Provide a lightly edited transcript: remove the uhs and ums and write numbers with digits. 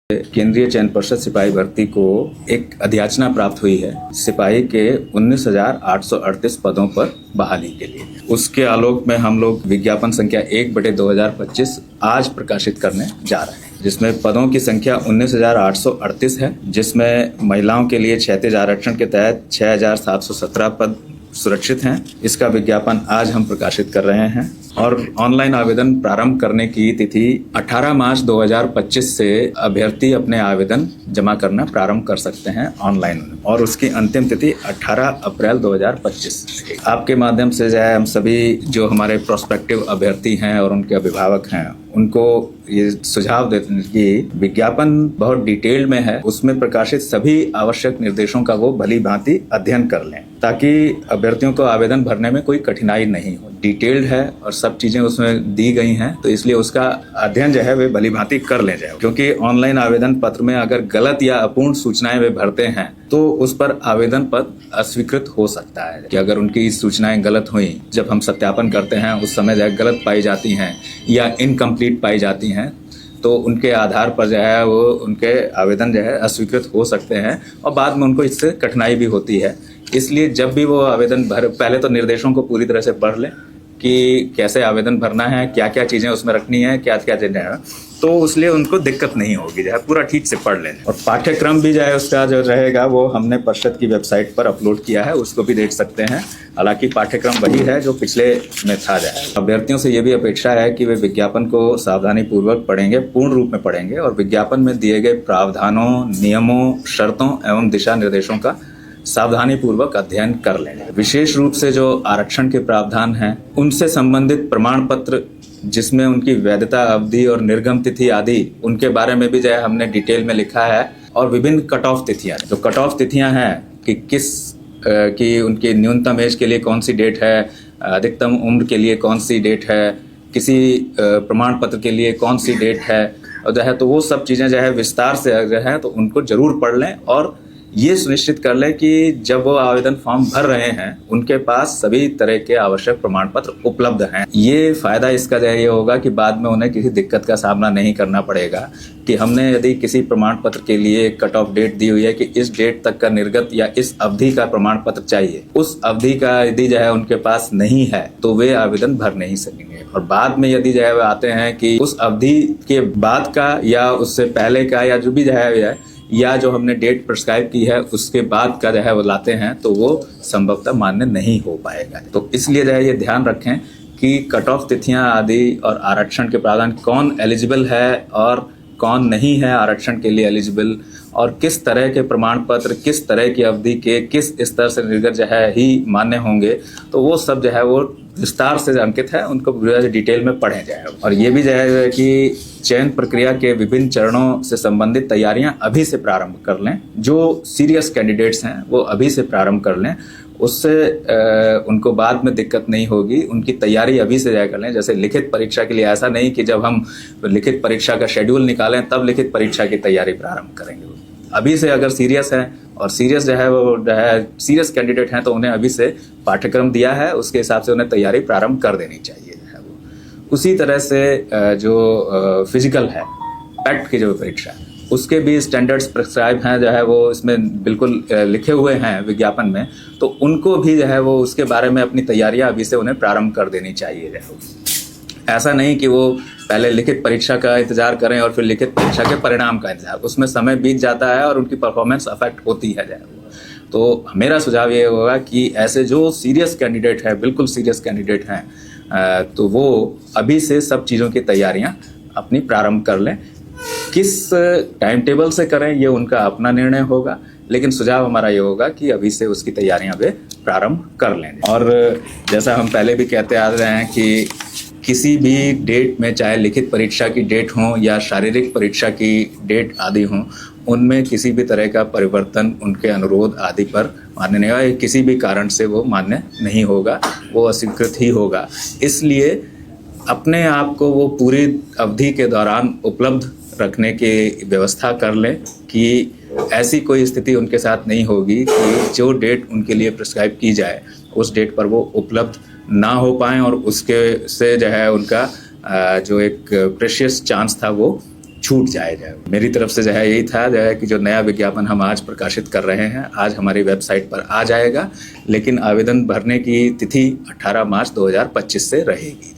केंद्रीय चयन पर्षद सिपाही भर्ती को एक अधियाचना प्राप्त हुई है सिपाही के 19,838 पदों पर बहाली के लिए। उसके आलोक में हम लोग विज्ञापन संख्या 1/2025 आज प्रकाशित करने जा रहे हैं, जिसमें पदों की संख्या 19,838 है, जिसमें महिलाओं के लिए क्षैतिज आरक्षण के तहत 6,717 पद सुरक्षित हैं। इसका विज्ञापन आज हम प्रकाशित कर रहे हैं और ऑनलाइन आवेदन प्रारंभ करने की तिथि 18 मार्च 2025 से अभ्यर्थी अपने आवेदन जमा करना प्रारंभ कर सकते हैं ऑनलाइन, और उसकी अंतिम तिथि 18 अप्रैल 2025। आपके माध्यम से जो है हम सभी जो हमारे प्रोस्पेक्टिव अभ्यर्थी हैं और उनके अभिभावक हैं उनको ये सुझाव देते हैं कि विज्ञापन बहुत डिटेल्ड में है, उसमें प्रकाशित सभी आवश्यक निर्देशों का वो भली भांति अध्ययन कर लें ताकि अभ्यर्थियों को आवेदन भरने में कोई कठिनाई नहीं हो। डिटेल्ड है और सब चीजें उसमें दी गई हैं, तो इसलिए उसका अध्ययन जो है वे भली भांति कर ले जाए, क्योंकि ऑनलाइन आवेदन पत्र में अगर गलत या अपूर्ण सूचनाएं वे भरते हैं तो उस पर आवेदन पत्र अस्वीकृत हो सकता है। कि अगर उनकी सूचनाएं गलत हुई, जब हम सत्यापन करते हैं उस समय जो है गलत पाई जाती हैं या इनकम्प्लीट पाई जाती हैं, तो उनके आधार पर जो है वो उनके आवेदन जो है अस्वीकृत हो सकते हैं और बाद में उनको इससे कठिनाई भी होती है। इसलिए जब भी वो आवेदन पहले तो निर्देशों को पूरी तरह से पढ़ लें कि कैसे आवेदन भरना है, क्या क्या चीज़ें उसमें रखनी है, क्या क्या चीज़ें हैं, तो उसलिए उनको दिक्कत नहीं होगी, जो है पूरा ठीक से पढ़ लें। और पाठ्यक्रम भी जो है उसका जो रहेगा वो हमने परिषद की वेबसाइट पर अपलोड किया है, उसको भी देख सकते हैं। हालांकि पाठ्यक्रम वही है जो पिछले में था। जाए अभ्यर्थियों से ये भी अपेक्षा है कि वे विज्ञापन को सावधानी पूर्वक पढ़ेंगे, पूर्ण रूप में पढ़ेंगे और विज्ञापन में दिए गए प्रावधानों, नियमों, शर्तों एवं दिशा निर्देशों का सावधानी पूर्वक अध्ययन कर लेंगे। विशेष रूप से जो आरक्षण के प्रावधान हैं उनसे संबंधित प्रमाण पत्र, जिसमें उनकी वैधता अवधि और निर्गम तिथि आदि, उनके बारे में भी जो है हमने डिटेल में लिखा है। और विभिन्न कट ऑफ तिथियां, जो कट ऑफ तिथियां हैं कि कि उनकी न्यूनतम एज के लिए कौन सी डेट है, अधिकतम उम्र के लिए कौन सी डेट है, किसी प्रमाण पत्र के लिए कौन सी डेट है, और जो है तो वो सब चीज़ें जो है विस्तार से जो है तो उनको जरूर पढ़ लें और ये सुनिश्चित कर लें कि जब वो आवेदन फॉर्म भर रहे हैं उनके पास सभी तरह के आवश्यक प्रमाण पत्र उपलब्ध हैं। ये फायदा इसका जो है ये होगा कि बाद में उन्हें किसी दिक्कत का सामना नहीं करना पड़ेगा कि हमने यदि किसी प्रमाण पत्र के लिए कट ऑफ डेट दी हुई है कि इस डेट तक का निर्गत या इस अवधि का प्रमाण पत्र चाहिए, उस अवधि का यदि जो है उनके पास नहीं है तो वे आवेदन भर नहीं सकेंगे। और बाद में यदि जो है वे आते हैं कि उस अवधि के बाद का या उससे पहले का या जो भी जो है या जो हमने डेट प्रिस्क्राइब की है उसके बाद का जो है वो लाते हैं, तो वो संभवतः मान्य नहीं हो पाएगा। तो इसलिए जो है ये ध्यान रखें कि कट ऑफ तिथियां आदि और आरक्षण के प्रावधान, कौन एलिजिबल है और कौन नहीं है आरक्षण के लिए एलिजिबल, और किस तरह के प्रमाण पत्र किस तरह की अवधि के किस स्तर से निर्गत जो है ही मान्य होंगे, तो वो सब जो है वो विस्तार से अंकित है, उनको डिटेल में पढ़े जाए। और ये भी जो है कि चयन प्रक्रिया के विभिन्न चरणों से संबंधित तैयारियां अभी से प्रारंभ कर लें। जो सीरियस कैंडिडेट्स हैं वो अभी से प्रारंभ कर लें, उससे उनको बाद में दिक्कत नहीं होगी। उनकी तैयारी अभी से कर लें। जैसे लिखित परीक्षा के लिए ऐसा नहीं कि जब हम लिखित परीक्षा का शेड्यूल निकालें तब लिखित परीक्षा की तैयारी प्रारंभ करेंगे। अभी से अगर सीरियस है और सीरियस जो है वो जो है सीरियस कैंडिडेट हैं तो उन्हें अभी से पाठ्यक्रम दिया है, उसके हिसाब से उन्हें तैयारी प्रारंभ कर देनी चाहिए जो है वो। उसी तरह से जो फिजिकल है, पैक्ट की जो परीक्षा है, उसके भी स्टैंडर्ड्स प्रिस्क्राइब हैं जो है वो इसमें बिल्कुल लिखे हुए हैं विज्ञापन में, तो उनको भी जो है वो उसके बारे में अपनी तैयारियां अभी से उन्हें प्रारंभ कर देनी चाहिए। जो है ऐसा नहीं कि वो पहले लिखित परीक्षा का इंतजार करें और फिर लिखित परीक्षा के परिणाम का इंतजार, उसमें समय बीत जाता है और उनकी परफॉर्मेंस अफेक्ट होती है। तो मेरा सुझाव ये होगा कि ऐसे जो सीरियस कैंडिडेट है, बिल्कुल सीरियस कैंडिडेट हैं, तो वो अभी से सब चीज़ों की तैयारियां अपनी प्रारंभ कर लें। किस टाइम टेबल से करें ये उनका अपना निर्णय होगा, लेकिन सुझाव हमारा ये होगा कि अभी से उसकी तैयारियां वे प्रारंभ कर लें। और जैसा हम पहले भी कहते आ रहे हैं कि किसी भी डेट में, चाहे लिखित परीक्षा की डेट हो या शारीरिक परीक्षा की डेट आदि हो, उनमें किसी भी तरह का परिवर्तन उनके अनुरोध आदि पर मान्य नहीं होगा। किसी भी कारण से वो मान्य नहीं होगा, वो अस्वीकृत ही होगा। इसलिए अपने आप को वो पूरी अवधि के दौरान उपलब्ध रखने की व्यवस्था कर लें कि ऐसी कोई स्थिति उनके साथ नहीं होगी कि जो डेट उनके लिए प्रिस्क्राइब की जाए उस डेट पर वो उपलब्ध ना हो पाएँ और उसके से जो है उनका जो एक प्रेशियस चांस था वो छूट जाए। मेरी तरफ से जो है यही था जो है कि जो नया विज्ञापन हम आज प्रकाशित कर रहे हैं आज हमारी वेबसाइट पर आ जाएगा, लेकिन आवेदन भरने की तिथि 18 मार्च 2025 से रहेगी।